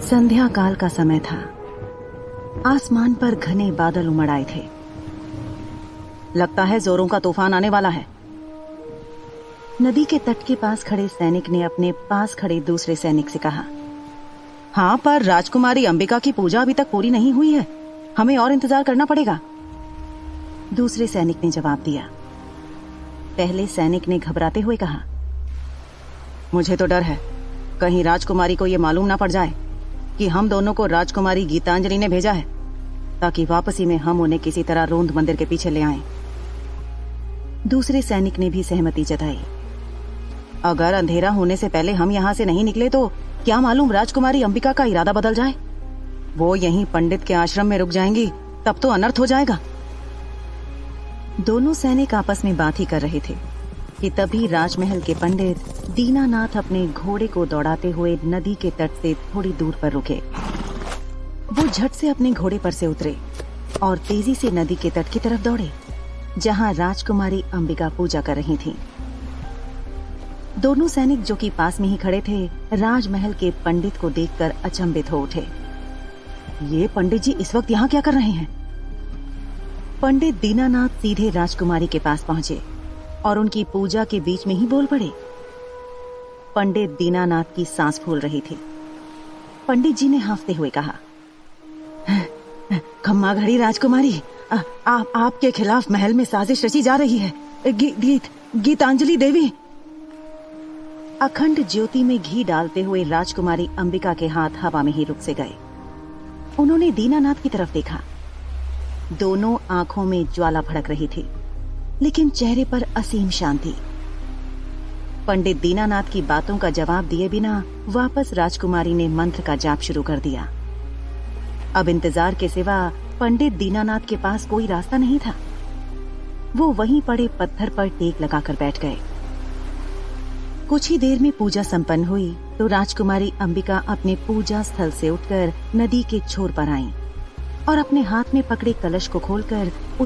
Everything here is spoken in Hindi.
संध्या काल का समय था। आसमान पर घने बादल उमड़ आए थे। लगता है जोरों का तूफान आने वाला है। नदी के तट के पास खड़े सैनिक ने अपने पास खड़े दूसरे सैनिक से कहा। हाँ, पर राजकुमारी अंबिका की पूजा अभी तक पूरी नहीं हुई है, हमें और इंतजार करना पड़ेगा। दूसरे सैनिक ने जवाब दिया। पहले सैनिक ने घबराते हुए कहा, मुझे तो डर है कहीं राजकुमारी को यह मालूम ना पड़ जाए कि हम दोनों को राजकुमारी गीतांजलि ने भेजा है, ताकि वापसी में हम उन्हें किसी तरह रोंद मंदिर के पीछे ले आएं। दूसरे सैनिक ने भी सहमति जताई। अगर अंधेरा होने से पहले हम यहां से नहीं निकले तो क्या मालूम राजकुमारी अंबिका का इरादा बदल जाए, वो यहीं पंडित के आश्रम में रुक जाएंगी, तब तो अनर्थ हो जाएगा। दोनों सैनिक आपस में बात ही कर रहे थे कि तभी राजमहल के पंडित दीनानाथ अपने घोड़े को दौड़ाते हुए नदी के तट से थोड़ी दूर पर रुके। वो झट से अपने घोड़े पर से उतरे और तेजी से नदी के तट की तरफ दौड़े, जहां राजकुमारी अंबिका पूजा कर रही थीं। दोनों सैनिक जो कि पास में ही खड़े थे, राजमहल के पंडित को देखकर अचंभित हो उठे। ये पंडित जी इस वक्त यहाँ क्या कर रहे हैं? पंडित दीनानाथ सीधे राजकुमारी के पास पहुंचे और उनकी पूजा के बीच में ही बोल पड़े। पंडित दीनानाथ की सांस फूल रही थी। पंडित जी ने हांफते हुए कहा, खम्मा घड़ी राजकुमारी, आपके खिलाफ महल में साजिश रची जा रही है। गीतांजलि देवी। अखंड ज्योति में घी डालते हुए राजकुमारी अंबिका के हाथ हवा में ही रुक से गए। उन्होंने दीनानाथ की तरफ देखा। दोनों आंखों में ज्वाला भड़क रही थी, लेकिन चेहरे पर असीम शांति। पंडित दीनानाथ की बातों का जवाब दिए बिना वापस राजकुमारी ने मंत्र का जाप शुरू कर दिया। अब इंतजार के सिवा पंडित दीनानाथ के पास कोई रास्ता नहीं था। वो वहीं पड़े पत्थर पर टेक लगाकर बैठ गए। कुछ ही देर में पूजा संपन्न हुई तो राजकुमारी अंबिका अपने पूजा स्थल से उठकर नदी के छोर पर आईं और अपने हाथ में पकड़े कलश को खोलकर